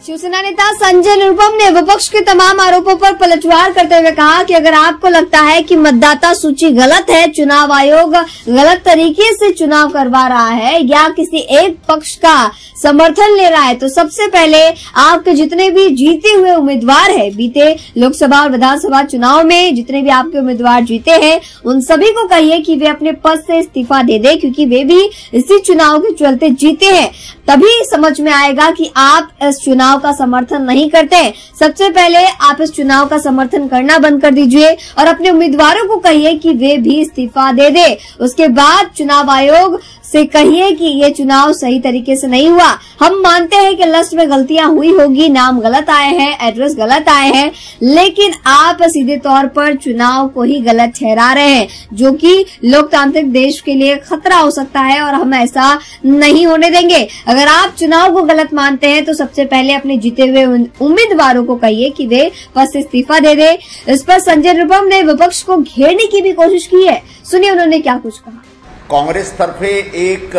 शिवसेना नेता संजय निरुपम ने विपक्ष के तमाम आरोपों पर पलटवार करते हुए कहा कि अगर आपको लगता है कि मतदाता सूची गलत है, चुनाव आयोग गलत तरीके से चुनाव करवा रहा है या किसी एक पक्ष का समर्थन ले रहा है, तो सबसे पहले आपके जितने भी जीते हुए उम्मीदवार हैं, बीते लोकसभा और विधानसभा चुनाव में जितने भी आपके उम्मीदवार जीते हैं, उन सभी को कहिए कि वे अपने पद से इस्तीफा दे दें, क्योंकि वे भी इसी चुनाव के चलते जीते हैं। तभी समझ में आएगा कि आप इस चुनाव का समर्थन नहीं करते। सबसे पहले आप इस चुनाव का समर्थन करना बंद कर दीजिए और अपने उम्मीदवारों को कहिए कि वे भी इस्तीफा दे दे। उसके बाद चुनाव आयोग से कहिए कि ये चुनाव सही तरीके से नहीं हुआ। हम मानते हैं कि लिस्ट में गलतियां हुई होगी, नाम गलत आए हैं, एड्रेस गलत आए हैं, लेकिन आप सीधे तौर पर चुनाव को ही गलत ठहरा रहे हैं, जो कि लोकतांत्रिक देश के लिए खतरा हो सकता है और हम ऐसा नहीं होने देंगे। अगर आप चुनाव को गलत मानते हैं तो सबसे पहले अपने जीते हुए उम्मीदवारों को कहिए कि वे पद से इस्तीफा दे दे। इस पर संजय निरुपम ने विपक्ष को घेरने की भी कोशिश की है। सुनिए उन्होंने क्या कुछ कहा। काँग्रेस तर्फे एक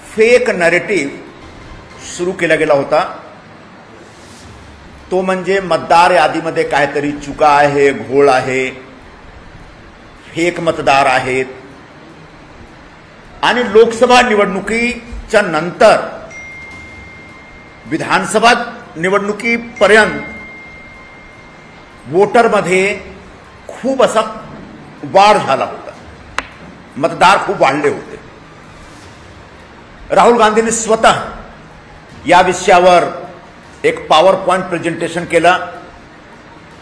फेक नरेटिव्ह सुरू केला गेला होता, तो म्हणजे मतदार यादीमध्ये काहीतरी चुका आहे, घोळ आहे, फेक मतदार आहेत आणि लोकसभा निवडणुकीच्या नंतर विधानसभा निवडणुकीपर्यंत वोटरमध्ये खूप असा वाढ झाला होता, मतदार खूप वाढले होते। राहुल गांधींनी स्वतः या विषयावर एक पॉवर पॉइंट प्रेझेंटेशन केलं।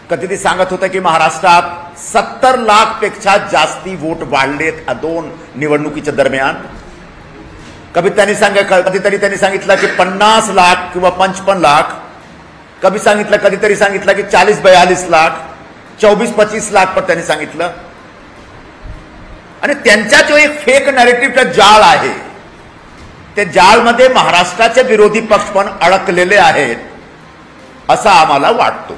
कधी ते सांगत होतं की महाराष्ट्रात 70 लाख पेक्षा जास्ती वोट वाढलेत दोन निवडणुकीच्या दरम्यान। कधीतरी त्यांनी सांगितलं की 50 लाख किंवा 55 लाख, कधीतरी सांगितलं की 40-42 लाख, 24-25 लाख पण त्यांनी सांगितलं। आणि त्यांचा जो एक फेक नॅरेटिव्हचा जाळ आहे, त्या जाळमध्ये महाराष्ट्राचे विरोधी पक्ष पण अडकलेले आहेत असं आम्हाला वाटतो।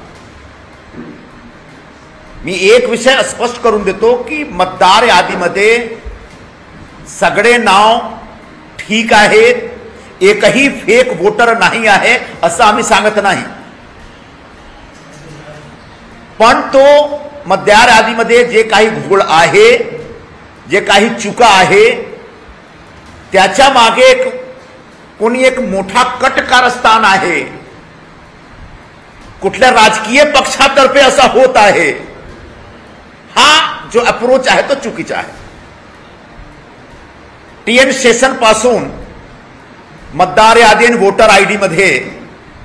मी एक विषय स्पष्ट करून देतो की मतदार यादीमध्ये सगळे नाव ठीक आहेत, एकही फेक वोटर नाही आहे असं आम्ही सांगत नाही, पण तो मतदार यादीमध्ये जे काही घोळ आहे, जे काही चुका आहे, त्याच्या मागे कोणी एक मोठा कट कारस्थान आहे, कुठल्या राजकीय पक्षातर्फे असा होत आहे। हा जो अप्रोच आहे तो चुकीचा आहे। टीएन स्टेशन पासून मतदार यादी आणि वोटर आयडी मध्ये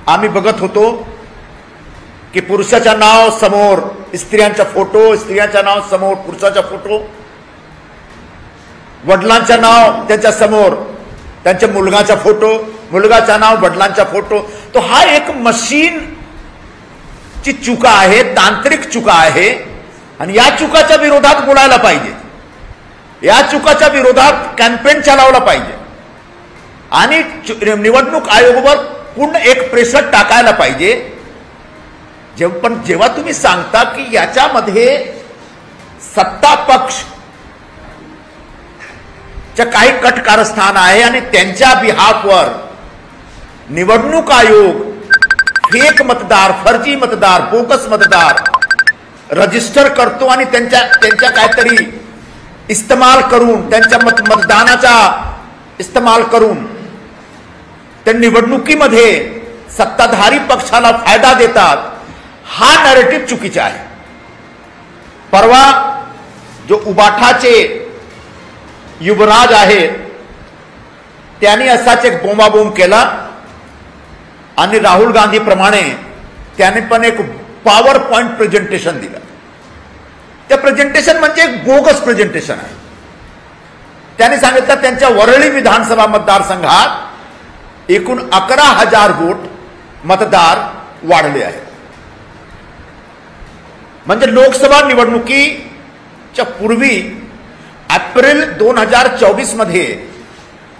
आम्ही बघत होतो की पुरुषाचं नाव समोर स्त्रियांचा फोटो, स्त्रियांचं नाव समोर पुरुषाचा फोटो, वडिलांचं नाव त्यांच्या समोर त्यांच्या मुलगाचा फोटो, मुलगाचं नाव वडिलांचा फोटो। तो हा एक मशीन ची चुका आहे, तांत्रिक चुका आहे आणि या चुकाच्या विरोधात बोलायला पाहिजे, या चुकाच्या विरोधात कॅम्पेन चालवला पाहिजे आणि निवडणूक आयोगावर पूर्ण एक प्रेशर टाकायला पाहिजे। जेव्हा तुम्ही सांगता की याच्यामध्ये सत्ता पक्ष काही कट कारस्थान आहे आणि त्यांच्या बिहाफवर निवडणूक आयोग फेक मतदार, फर्जी मतदार, बोगस मतदार रजिस्टर करतो आणि त्यांच्या काहीतरी इस्तेमाल करून, त्यांच्या मतदानाचा इस्तेमाल करून त्या निवडणुकीमध्ये सत्ताधारी पक्षाला फायदा देतात, हा नॅरेटिव्ह चुकीचा आहे। परवा जो उबाठाचे युवराज आहेत त्यांनी असाच एक बोंबाबोंब केला आणि राहुल गांधी प्रमाणे त्याने पण एक पॉवर पॉइंट प्रेझेंटेशन दिलं। त्या प्रेझेंटेशन म्हणजे एक बोगस प्रेझेंटेशन आहे। त्यांनी सांगितलं त्यांच्या वरळी विधानसभा मतदारसंघात एकूण 11,000 वोट मतदार वाढले आहेत। म्हणजे लोकसभा निवडणुकीच्या पूर्वी एप्रिल 2024 मध्ये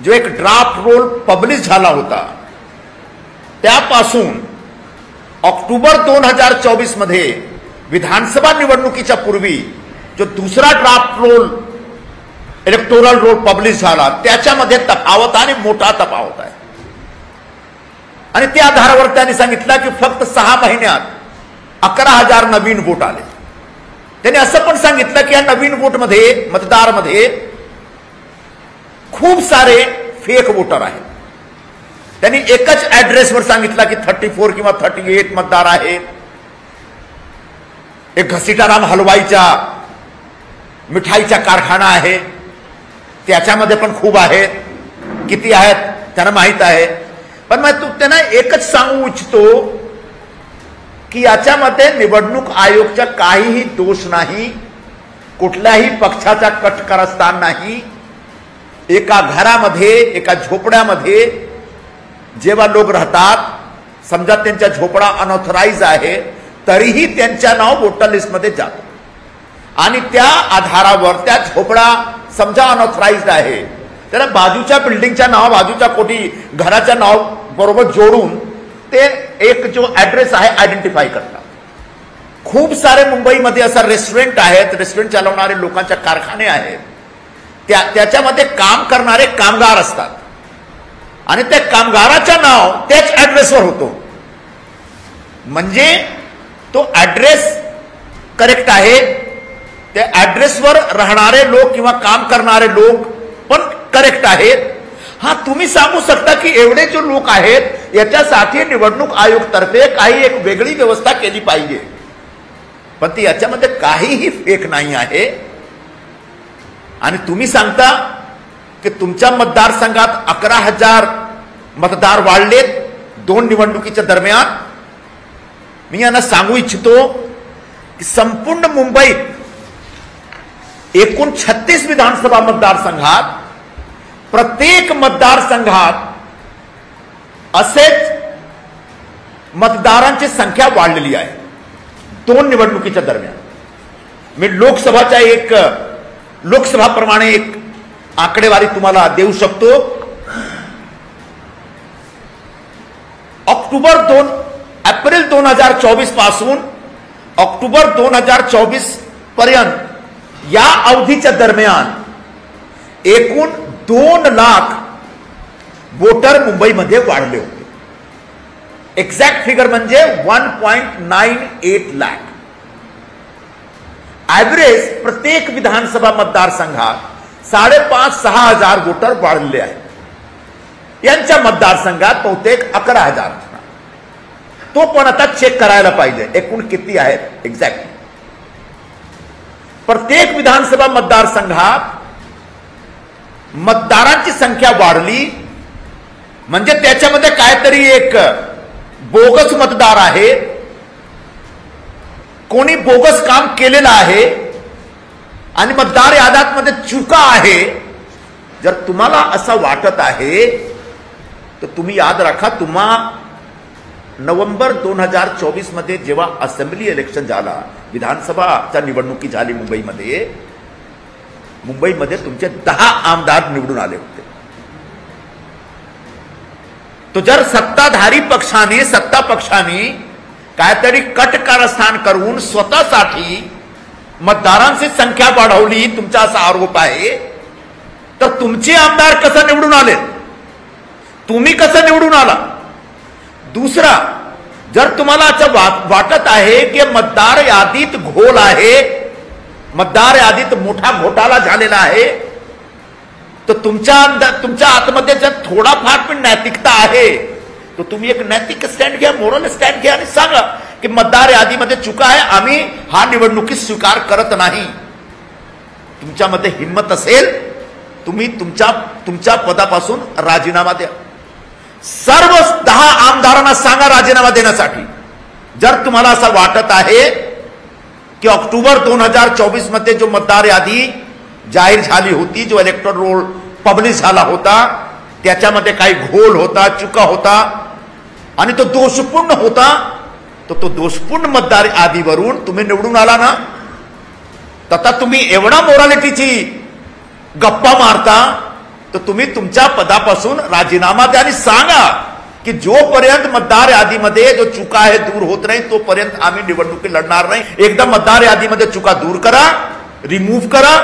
जो एक ड्राफ्ट रोल पब्लिश झाला होता, त्यापासून ऑक्टोबर 2024 मध्ये विधानसभा निवडणुकीच्या पूर्वी जो दुसरा draft roll, electoral roll publish झाला, त्याच्यामध्ये तफावत आणि मोठा तफावत आहे। आणि त्या आधारावर त्यांनी सांगितलं की फक्त 6 महिन्यात 11,000 नवीन वोट आले. त्यांनी असं पण सांगितलं की या नवीन वोटमध्ये मतदारमध्ये खूप सारे फेक वोटर आहेत. त्यांनी एकच ऍड्रेसवर सांगितलं की 34 किंवा 38 मतदार आहेत. एक घसीटाराम हलवाईच्या मिठाईचा कारखाना आहे, त्याच्यामध्ये पण खूप आहेत. किती आहेत त्यांना माहित आहे. पण मग त्यांना एकच सांगू इच्छितो की याच्यामध्ये निवडणूक आयोगचा काहीही दोष नाही, कुठल्याही पक्षाचा कटकारस्थान नाही. एका घरामध्ये एका झोपड्यामध्ये जेव्हा लोक राहतात, समजा त्यांच्या झोपडा अनऑथराइज आहे, तरीही त्यांच्या नाव वोटर लिस्टमध्ये जातं आणि त्या आधारावर त्या झोपडा समजा अनऑथराइज्ड आहे, त्याला बाजूच्या बिल्डिंगच्या नाव, बाजूच्या कोठी घराच्या नाव बरोबर जोडून ते एक जो ऍड्रेस आहे आयडेंटिफाय करतात. खूप सारे मुंबईमध्ये असं रेस्टॉरंट आहेत, रेस्टॉरंट चालवणारे लोकांचे कारखाने आहेत, त्याच्यामध्ये काम करणारे कामगार असतात आणि त्या कामगाराचं नाव त्याच ऍड्रेसवर होतो. म्हणजे तो ऍड्रेस करेक्ट आहे, त्या ऍड्रेसवर राहणारे लोक किंवा काम करणारे लोक पण करेक्ट आहेत. हा, तुम्ही सांगू शकता की एवढे जो लोक आहेत याच्यासाठी निवडणूक आयोग तर्फे काही एक वेगळी व्यवस्था केली पाहिजे, पण ती याच्यामध्ये काहीही फेक नाही आहे. आणि तुम्ही सांगता की तुमच्या मतदारसंघात 11,000 मतदार वाढलेत 2 निवडणुकीच्या दरम्यान. मी यांना सांगू इच्छितो की संपूर्ण मुंबईत एकूण 36 विधानसभा मतदारसंघात प्रत्येक मतदारसंघात असेच मतदारांची संख्या वाढलेली आहे 2 निवडणुकीच्या दरम्यान. मी लोकसभाप्रमाणे एक आकडेवारी तुम्हाला देऊ शकतो. एप्रिल 2024 पासून ऑक्टोबर 2024 पर्यंत या अवधीच्या दरम्यान एकूण 2 लाख वोटर मुंबईमध्ये वाढले होते. एक्झॅक्ट फिगर म्हणजे 1.98 लाख. ऍव्हरेज प्रत्येक विधानसभा मतदारसंघात 5,500-6 हजार वोटर वाढलेले आहेत. यांच्या मतदारसंघात बहुतेक 11,000. तो पण आता चेक करायला पाहिजे एकूण किती आहेत एक्झॅक्ट. प्रत्येक विधानसभा मतदारसंघात मतदारांची संख्या वाढली म्हणजे त्याच्यामध्ये काहीतरी एक बोगस मतदार आहे, कोणी बोगस काम केलेलं आहे आणि मतदार याद्यांमध्ये चुका आहे. जर तुम्हाला असं वाटत आहे तर तुम्ही याद राखा, तुम्हा नोव्हेंबर 2024 मध्ये जेव्हा असेंब्ली इलेक्शन झाला, विधानसभाच्या निवडणुकी झाली मुंबईमध्ये तुमचे 10 आमदार निवडून आले होते. तो जर सत्ताधारी पक्षाने सत्ता पक्षाने काहीतरी कटकारस्थान करून स्वतःसाठी मतदारांची संख्या वाढवली, तुमचा असा आरोप आहे, तर तुमचे आमदार कसं निवडून आले, तुम्ही कसं निवडून आला. दुसरा, जर तुम्हाला असं वाटत आहे की मतदार यादीत घोल आहे, मतदार यादीत मोठा घोटाळा झालेला आहे, तर तुमच्या आतमध्ये जर थोडाफार पण नैतिकता आहे तर तुम्ही एक नैतिक स्टँड घ्या, मोरल स्टँड घ्या आणि सांगा की मतदार यादीमध्ये चुका आहे, आम्ही हा निवडणुकीत स्वीकार करत नाही. तुमच्यामध्ये हिंमत असेल तुम्ही तुमच्या पदापासून राजीनामा द्या. सर्व 10 आमदारांना सांगा राजीनामा देण्यासाठी. जर तुम्हाला असं वाटत आहे की ऑक्टोबर 2024 मध्ये जो मतदार यादी जाहीर झाली होती, जो इलेक्टोरल रोल पब्लिश झाला होता, त्याच्यामध्ये काही घोल होता, चुका होता आणि तो दोषपूर्ण होता, तो दोषपूर्ण मतदार यादीवरून तुम्ही निवडून आला ना, तथा तुम्ही एवढा मोरालिटीची गप्पा मारता तर तुम्ही तुमच्या पदापासून राजीनामा द्या आणि सांगा की जोपर्यंत मतदार यादीमध्ये जो चुका आहे दूर होत नाही तोपर्यंत आम्ही निवडणुकी लढणार नाही. एकदा मतदार यादीमध्ये चुका दूर करा, रिमूव्ह करा,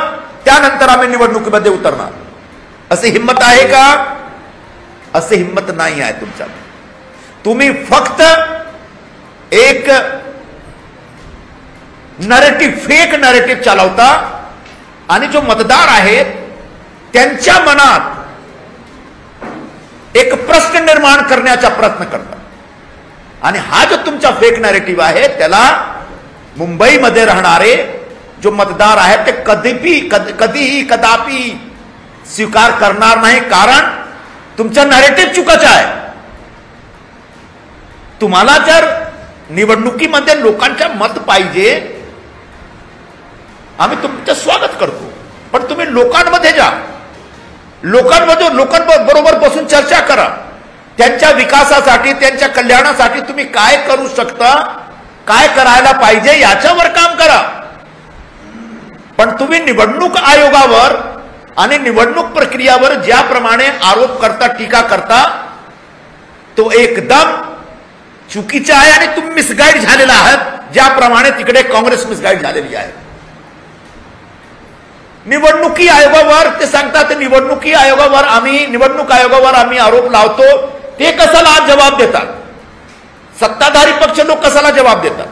त्यानंतर आम्ही निवडणुकीमध्ये उतरणार. असे हिंमत आहे का? असे हिंमत नाही आहे तुमच्यामध्ये. तुम्ही फक्त एक नरेटिव्ह, फेक नरेटिव्ह चालवता आणि जो मतदार आहेत त्यांच्या मनात एक प्रश्न निर्माण करण्याचा प्रयत्न करता. आणि हा जो तुमचा फेक नरेटिव्ह आहे त्याला मुंबईमध्ये राहणारे जो मतदार आहेत ते कधीही कदापि स्वीकार करणार नाही, कारण तुमचा नरेटिव्ह चुकीचा आहे. तुम्हाला जर निवडणुकीमध्ये लोकांच्या मत पाहिजे, आम्ही तुमचं स्वागत करतो, पण तुम्ही लोकांमध्ये जा, लोकांबरोबर बसून चर्चा करा. त्यांच्या विकासासाठी, त्यांच्या कल्याणासाठी तुम्ही काय करू शकता, काय करायला पाहिजे याच्यावर काम करा. पण तुम्ही निवडणूक आयोगावर आणि निवडणूक प्रक्रियावर ज्याप्रमाणे आरोप करता, टीका करता, तो एकदम चुकीचा आहे आणि तुम्ही मिसगाईड झालेला आहात, ज्याप्रमाणे तिकडे काँग्रेस मिसगाईड झालेली आहे. निवडणुकी आयोगावर ते सांगतात, निवडणुकी आयोगावर आम्ही आरोप लावतो, ते कशाला जबाब देतात? सत्ताधारी पक्ष लोक कशाला जबाब देतात?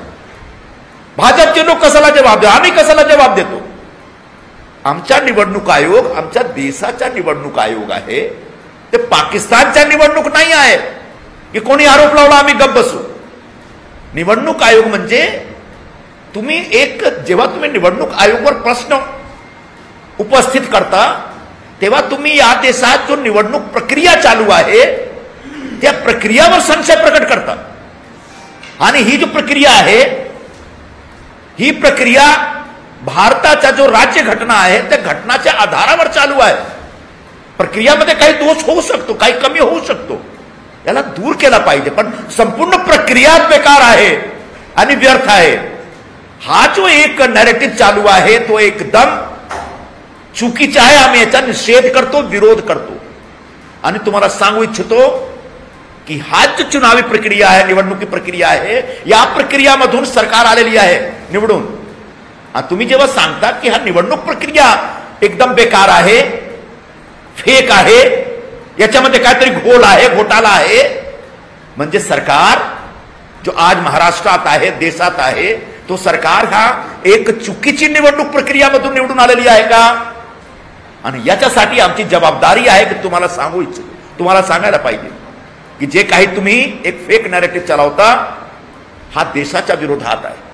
भाजपचे लोक कशाला जबाब देतात? आम्ही कशाला जबाब देतो? आमचा निवडणूक आयोग आमच्या देशाचा निवडणूक आयोग आहे, ते पाकिस्तानच्या निवडणूक नाही आहे की कोणी आरोप लावला आम्ही गप्प बसू. निवडणूक आयोग म्हणजे जेव्हा तुम्ही निवडणूक आयोगावर प्रश्न उपस्थित करता तेव्हा तुम्ही या देशात जो निवडणूक प्रक्रिया चालू आहे त्या प्रक्रियावर संशय प्रकट करता. आणि ही जो प्रक्रिया आहे, ही प्रक्रिया भारताचा जो राज्य घटना आहे त्या घटनाच्या आधारावर चालू आहे. प्रक्रियामध्ये काही दोष होऊ शकतो, काही कमी होऊ शकतो, याला दूर केला पाहिजे. पण संपूर्ण प्रक्रिया बेकार आहे आणि व्यर्थ आहे. हा जो एक नॅरेटिव्ह चालू आहे तो एकदम चुकीचा आहे. आम्ही याचा निषेध करतो, विरोध करतो. आणि तुम्हाला सांगू इच्छितो की हा जो चुनावी प्रक्रिया आहे, निवडणुकी प्रक्रिया आहे, या प्रक्रियामधून सरकार आलेली आहे निवडून. तुम्ही जेव्हा सांगता की हा निवडणूक प्रक्रिया एकदम बेकार आहे, फेक आहे, याच्यामध्ये काहीतरी घोल आहे, घोटाळा आहे, म्हणजे सरकार जो आज महाराष्ट्रात आहे, देशात आहे, तो सरकार हा एक चुकीची निवडणूक प्रक्रियामधून निवडून आलेली आहे का? आणि याच्यासाठी आमची जबाबदारी आहे की तुम्हाला सांगू इच्छितो, तुम्हाला सांगायला पाहिजे की जे काही तुम्ही एक फेक नॅरेटिव्ह चालवता हा देशाच्या विरोधात आहे.